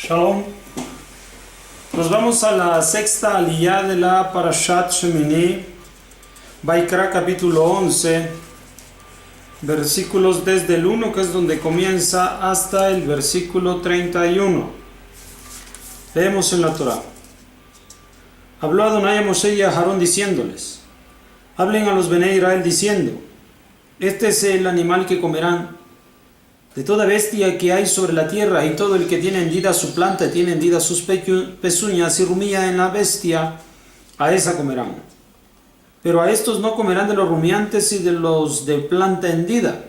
Shalom. Nos vamos a la sexta aliyá de la Parashat Shemini, Vaikra capítulo 11, versículos desde el 1, que es donde comienza, hasta el versículo 31. Leemos en la Torah. Habló Adonai a Moshe y a Aarón diciéndoles: hablen a los Bnei Israel diciendo: este es el animal que comerán. De toda bestia que hay sobre la tierra, y todo el que tiene hendida su planta y tiene hendidas sus pezuñas y rumía en la bestia, a esa comerán. Pero a estos no comerán de los rumiantes y de los de planta hendida.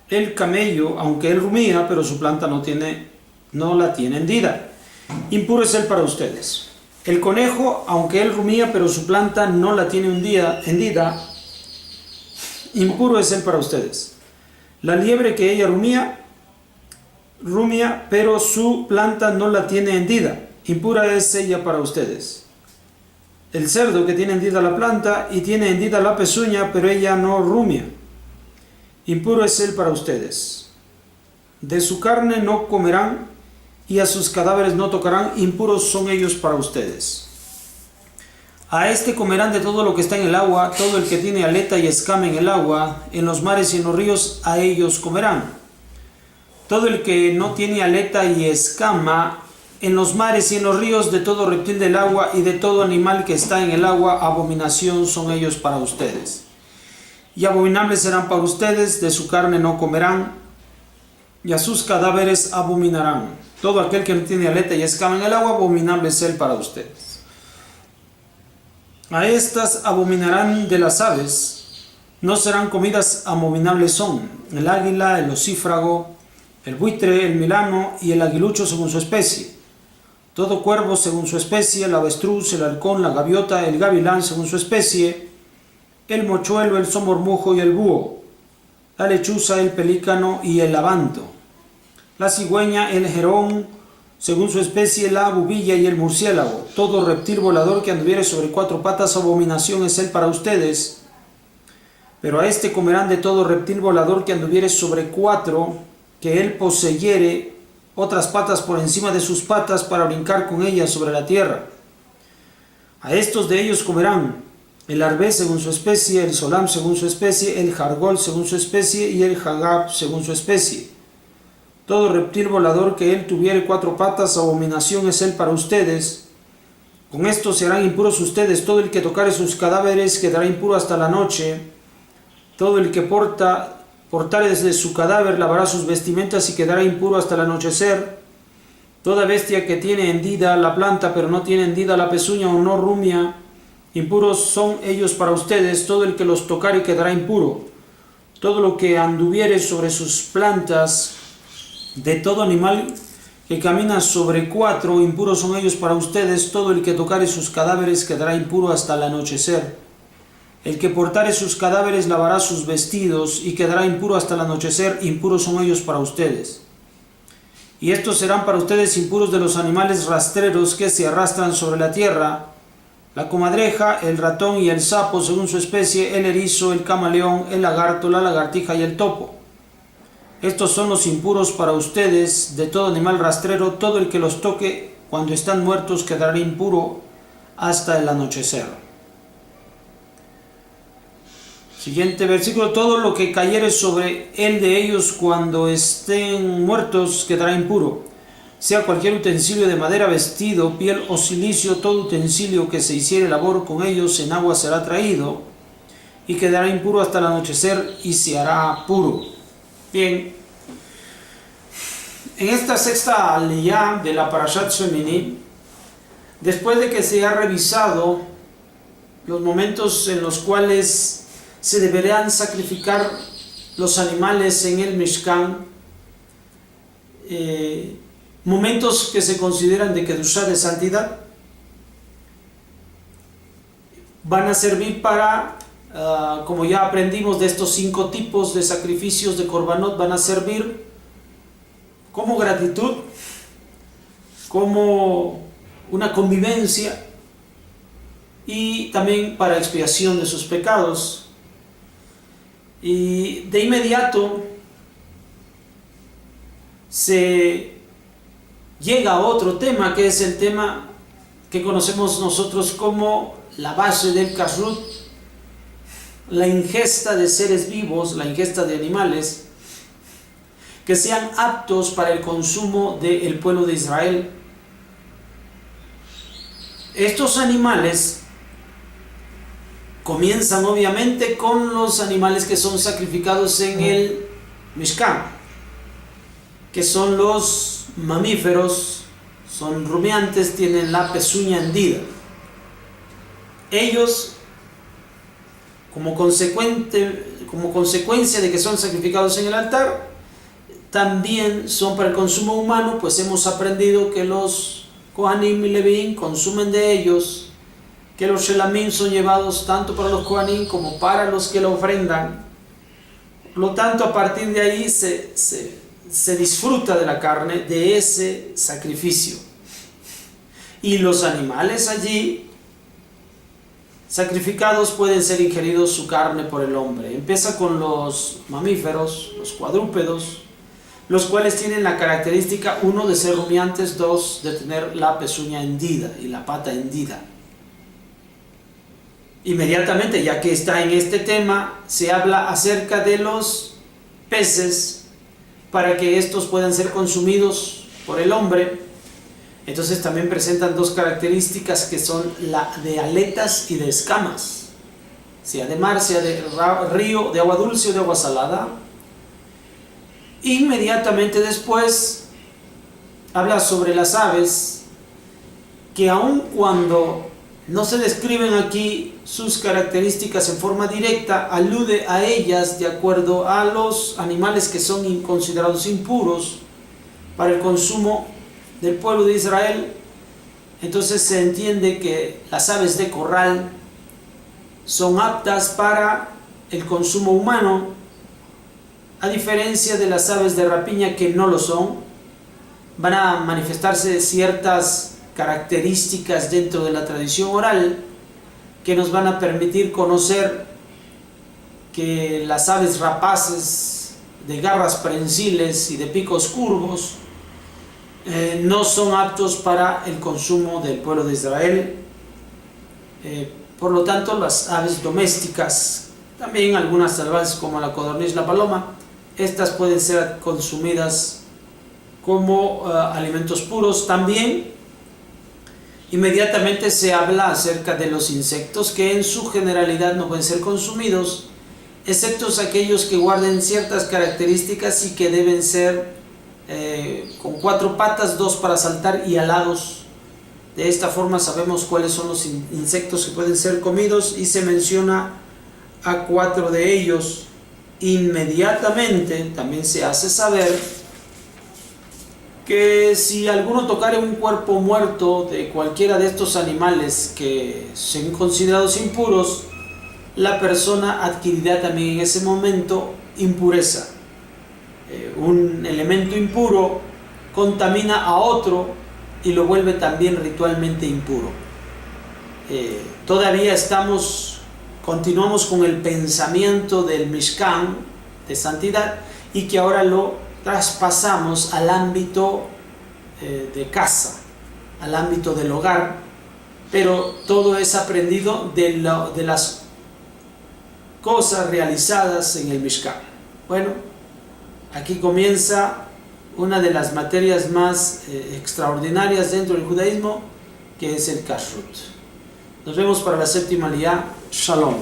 El camello, aunque él rumía, pero su planta no la tiene hendida, impuro es él para ustedes. El conejo, aunque él rumía, pero su planta no la tiene hendida, impuro es él para ustedes. La liebre que ella rumia, pero su planta no la tiene hendida, impura es ella para ustedes. El cerdo que tiene hendida la planta y tiene hendida la pezuña, pero ella no rumia, impuro es él para ustedes. De su carne no comerán, y a sus cadáveres no tocarán, impuros son ellos para ustedes. A este comerán de todo lo que está en el agua, todo el que tiene aleta y escama en el agua, en los mares y en los ríos, a ellos comerán. Todo el que no tiene aleta y escama, en los mares y en los ríos, de todo reptil del agua y de todo animal que está en el agua, abominación son ellos para ustedes. Y abominables serán para ustedes, de su carne no comerán, y a sus cadáveres abominarán. Todo aquel que no tiene aleta y escama en el agua, abominable es él para ustedes. A estas abominarán de las aves, no serán comidas, abominables son el águila, el ocífrago, el buitre, el milano y el aguilucho según su especie. Todo cuervo según su especie, el avestruz, el halcón, la gaviota, el gavilán según su especie, el mochuelo, el somormujo y el búho, la lechuza, el pelícano y el lavanto, la cigüeña, el jerón según su especie, la bubilla y el murciélago. Todo reptil volador que anduviere sobre cuatro patas, abominación es él para ustedes. Pero a este comerán de todo reptil volador que anduviere sobre cuatro, que él poseyere otras patas por encima de sus patas para brincar con ellas sobre la tierra. A estos de ellos comerán el arvé según su especie, el solam según su especie, el jargol según su especie y el jagab según su especie. Todo reptil volador que él tuviere cuatro patas, abominación es él para ustedes. Con esto se harán impuros ustedes. Todo el que tocare sus cadáveres quedará impuro hasta la noche. Todo el que portare desde su cadáver lavará sus vestimentas y quedará impuro hasta el anochecer. Toda bestia que tiene hendida la planta, pero no tiene hendida la pezuña o no rumia, impuros son ellos para ustedes. Todo el que los tocare quedará impuro. Todo lo que anduviere sobre sus plantas, de todo animal que camina sobre cuatro, impuros son ellos para ustedes. Todo el que tocare sus cadáveres quedará impuro hasta el anochecer. El que portare sus cadáveres lavará sus vestidos y quedará impuro hasta el anochecer, impuros son ellos para ustedes. Y estos serán para ustedes impuros de los animales rastreros que se arrastran sobre la tierra: la comadreja, el ratón y el sapo según su especie, el erizo, el camaleón, el lagarto, la lagartija y el topo. Estos son los impuros para ustedes de todo animal rastrero. Todo el que los toque cuando están muertos quedará impuro hasta el anochecer. Siguiente versículo: todo lo que cayere sobre él de ellos cuando estén muertos quedará impuro, sea cualquier utensilio de madera, vestido, piel o cilicio. Todo utensilio que se hiciere labor con ellos en agua será traído y quedará impuro hasta el anochecer y se hará puro. Bien, en esta sexta aliyá de la Parashat Shemini, después de que se ha revisado los momentos en los cuales se deberían sacrificar los animales en el Mishkan, momentos que se consideran de Kedushá, de santidad, van a servir para, como ya aprendimos de estos 5 tipos de sacrificios de Korbanot, van a servir como gratitud, como una convivencia y también para expiación de sus pecados. Y de inmediato se llega a otro tema, que es el tema que conocemos nosotros como la base del kashrut, la ingesta de seres vivos, la ingesta de animales que sean aptos para el consumo del pueblo de Israel. Estos animales comienzan obviamente con los animales que son sacrificados en el Mishkan, que son los mamíferos, son rumiantes, tienen la pezuña hendida. Ellos, como consecuencia de que son sacrificados en el altar, también son para el consumo humano, pues hemos aprendido que los Kohanim y Levín consumen de ellos, que los Shelamim son llevados tanto para los Kohanim como para los que lo ofrendan. Por lo tanto, a partir de ahí se disfruta de la carne de ese sacrificio. Y los animales allí sacrificados pueden ser ingeridos su carne por el hombre. Empieza con los mamíferos, los cuadrúpedos, los cuales tienen la característica, 1, de ser rumiantes, 2, de tener la pezuña hendida y la pata hendida. Inmediatamente, ya que está en este tema, se habla acerca de los peces para que estos puedan ser consumidos por el hombre. Entonces también presentan 2 características, que son la de aletas y de escamas, sea de mar, sea de río, de agua dulce o de agua salada. Inmediatamente después habla sobre las aves, que aun cuando no se describen aquí sus características en forma directa, alude a ellas de acuerdo a los animales que son considerados impuros para el consumo del pueblo de Israel. Entonces se entiende que las aves de corral son aptas para el consumo humano, a diferencia de las aves de rapiña que no lo son. Van a manifestarse ciertas características dentro de la tradición oral que nos van a permitir conocer que las aves rapaces de garras prensiles y de picos curvos no son aptos para el consumo del pueblo de Israel. Por lo tanto, las aves domésticas, también algunas salvajes como la codorniz, la paloma, estas pueden ser consumidas como alimentos puros. También inmediatamente se habla acerca de los insectos, que en su generalidad no pueden ser consumidos, excepto aquellos que guarden ciertas características y que deben ser con 4 patas, 2 para saltar y alados. De esta forma sabemos cuáles son los insectos que pueden ser comidos, y se menciona a 4 de ellos. Inmediatamente también se hace saber que si alguno tocare un cuerpo muerto de cualquiera de estos animales que son considerados impuros, la persona adquirirá también en ese momento impureza. Un elemento impuro contamina a otro y lo vuelve también ritualmente impuro. Todavía continuamos con el pensamiento del Mishkan de santidad, y que ahora lo traspasamos al ámbito de casa, al ámbito del hogar, pero todo es aprendido de las cosas realizadas en el Mishkan. Bueno, aquí comienza una de las materias más extraordinarias dentro del judaísmo, que es el kashrut. Nos vemos para la séptima aliyá. Shalom.